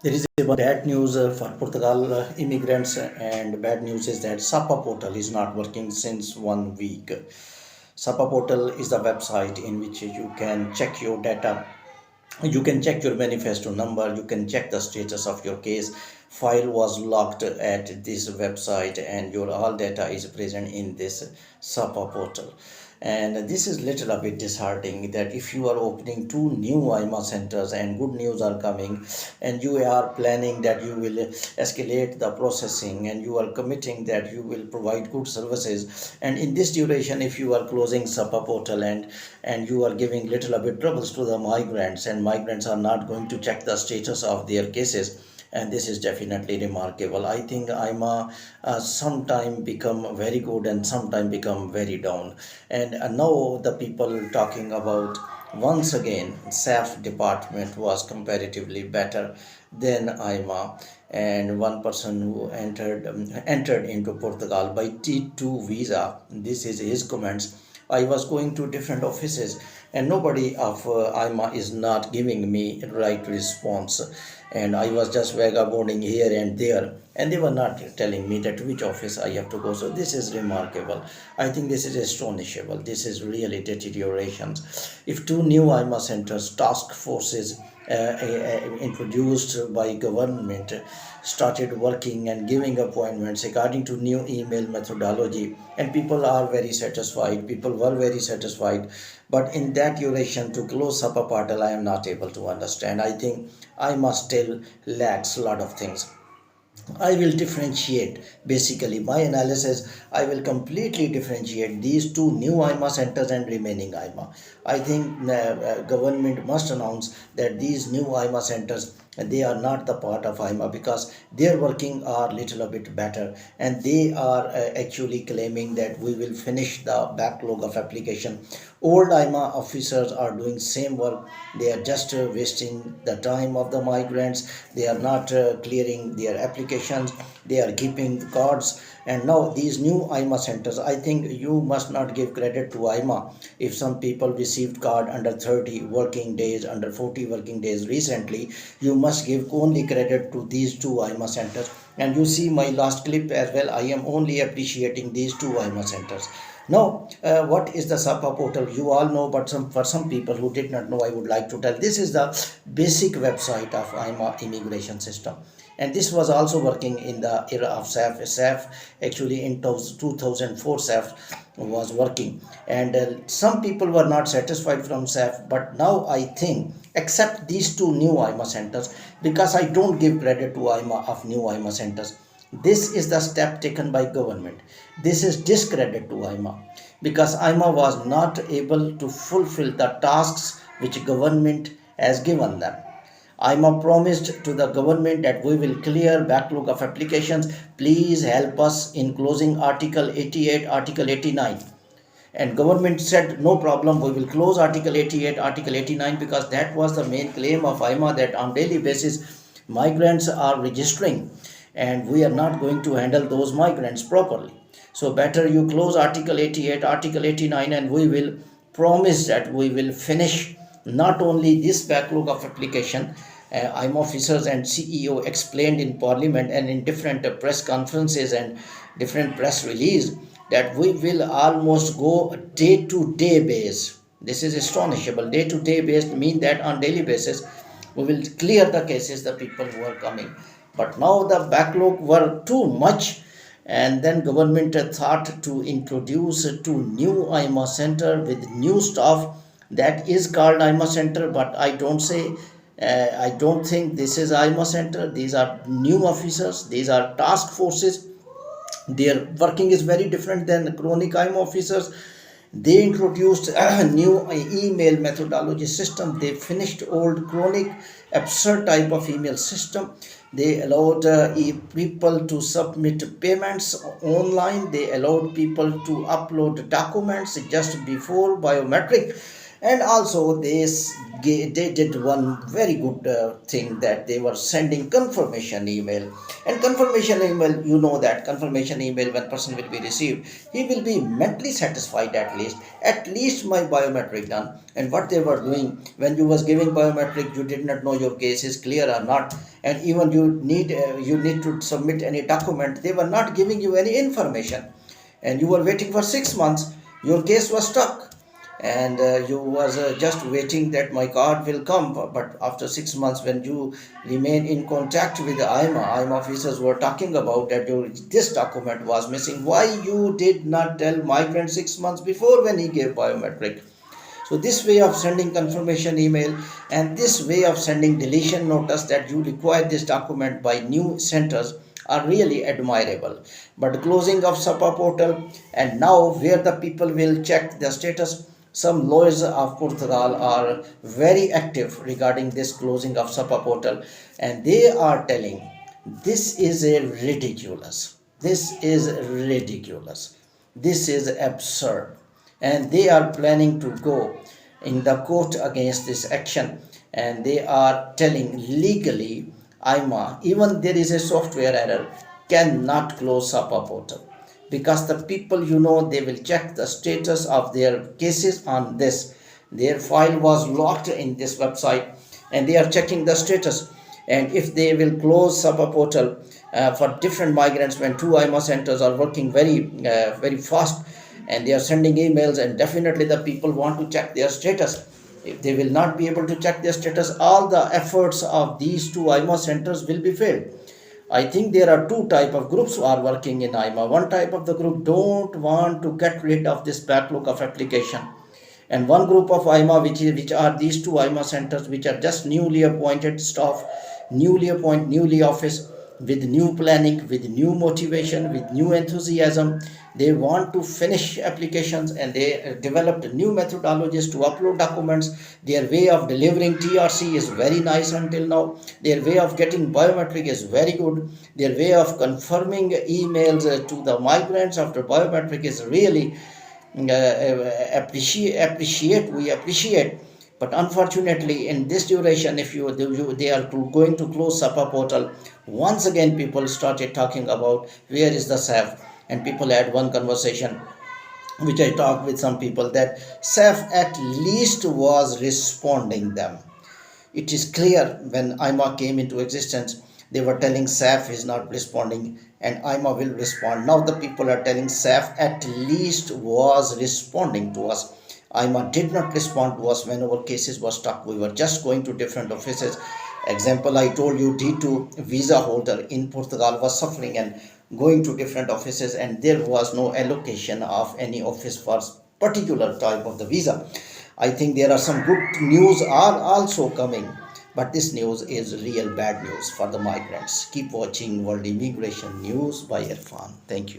There is a bad news for Portugal immigrants, and bad news is that Sapa portal is not working since 1 week. Sapa portal is the website in which you can check your data. You can check your manifesto number. You can check the status of your case. File was locked at this website, and your all data is present in this Sapa portal. And this is little a bit disheartening that if you are opening two new AIMA centers and good news are coming, and you are planning that you will escalate the processing, and you are committing that you will provide good services, and in this duration if you are closing SAPA portal and you are giving little a bit troubles to the migrants, and migrants are not going to check the status of their cases, and this is definitely remarkable. I think AIMA sometime become very good and sometime become very down. And now the people talking about once again SAF department was comparatively better than AIMA. And one person who entered into Portugal by T2 visa, this is his comments. I was going to different offices and nobody of AIMA is not giving me right response, and I was just vagabonding here and there, and they were not telling me that which office I have to go. So this is remarkable. I think this is astonishable. This is really deteriorations. If two new AIMA centers, task forces introduced by government, started working and giving appointments according to new email methodology, and people are very satisfied, people were very satisfied, but in that duration to close Sapa portal I am not able to understand. I think I must still lacks a lot of things. I will differentiate basically my analysis. I will completely differentiate these two new AIMA centers and remaining AIMA. I think government must announce that these new AIMA centers, they are not the part of AIMA because their working are little a bit better, and they are actually claiming that we will finish the backlog of application. Old AIMA officers are doing same work. They are just wasting the time of the migrants. They are not clearing their applications. They are keeping the cards. And now these new AIMA centers, I think you must not give credit to AIMA if some people received card under 30 working days, under 40 working days recently. You must give only credit to these two AIMA centers. And you see my last clip as well. I am only appreciating these two AIMA centers. Now, what is the SAPA portal? You all know, but for some people who did not know, I would like to tell. This is the basic website of AIMA immigration system. And this was also working in the era of SAF. SAF actually in 2004 SAF was working. And some people were not satisfied from SAF. But now I think, except these two new AIMA centers, because I don't give credit to AIMA of new AIMA centers. This is the step taken by government. This is discredit to AIMA because AIMA was not able to fulfill the tasks which government has given them. AIMA promised to the government that we will clear backlog of applications. Please help us in closing Article 88, Article 89. And government said no problem, we will close Article 88, Article 89 because that was the main claim of AIMA, that on daily basis migrants are registering and we are not going to handle those migrants properly. So better you close Article 88, Article 89, and we will promise that we will finish not only this backlog of application. AIMA officers and CEO explained in Parliament and in different press conferences and different press release that we will almost go day-to-day base. This is astonishable. Day-to-day based mean that on daily basis we will clear the cases, the people who are coming. But now the backlog were too much, and then government thought to introduce two new AIMA center with new staff. That is called AIMA center, but I don't think this is AIMA center. These are new officers. These are task forces. Their working is very different than the chronic AIMA officers. They introduced a new email methodology system. They finished old chronic absurd type of email system. They allowed people to submit payments online. They allowed people to upload documents just before biometric. And also they did one very good thing, that they were sending confirmation email. And confirmation email, you know that confirmation email, when person will be received, he will be mentally satisfied, at least my biometric done. And what they were doing, when you was giving biometric, you did not know your case is clear or not, and even you need to submit any document, they were not giving you any information, and you were waiting for 6 months, your case was stuck, and you was just waiting that my card will come. But after 6 months, when you remain in contact with the IMA officers were talking about that this document was missing. Why you did not tell migrant 6 months before when he gave biometric? So this way of sending confirmation email and this way of sending deletion notice that you require this document by new centers are really admirable. But closing of SAPA portal, and now where the people will check the status, some lawyers of Portugal are very active regarding this closing of SAPA portal, and they are telling this is a ridiculous. This is ridiculous. This is absurd, and they are planning to go in the court against this action, and they are telling legally IMA, even there is a software error, cannot close SAPA portal, because the people, they will check the status of their cases on this. Their file was locked in this website, and they are checking the status. And if they will close SAPA portal for different migrants, when two IMA centers are working very fast, and they are sending emails, and definitely the people want to check their status. If they will not be able to check their status, all the efforts of these two IMA centers will be failed. I think there are two type of groups who are working in IMA. One type of the group don't want to get rid of this backlog of application, and one group of IMA, which are these two IMA centers, which are just newly appointed staff, newly office, with new planning, with new motivation, with new enthusiasm. They want to finish applications, and they developed new methodologies to upload documents. Their way of delivering TRC is very nice until now. Their way of getting biometric is very good. Their way of confirming emails to the migrants after biometric is really we appreciate. But unfortunately, in this duration, if they are going to close SAPA portal, once again people started talking about where is the SAF, and people had one conversation, which I talked with some people, that SAF at least was responding them. It is clear when IMA came into existence, they were telling SAF is not responding and IMA will respond. Now the people are telling SAF at least was responding to us. IMA did not respond to us when our cases were stuck. We were just going to different offices. Example, I told you, D2 visa holder in Portugal was suffering and going to different offices, and there was no allocation of any office for particular type of the visa. I think there are some good news are also coming, but this news is real bad news for the migrants. Keep watching World Immigration News by Irfan. Thank you.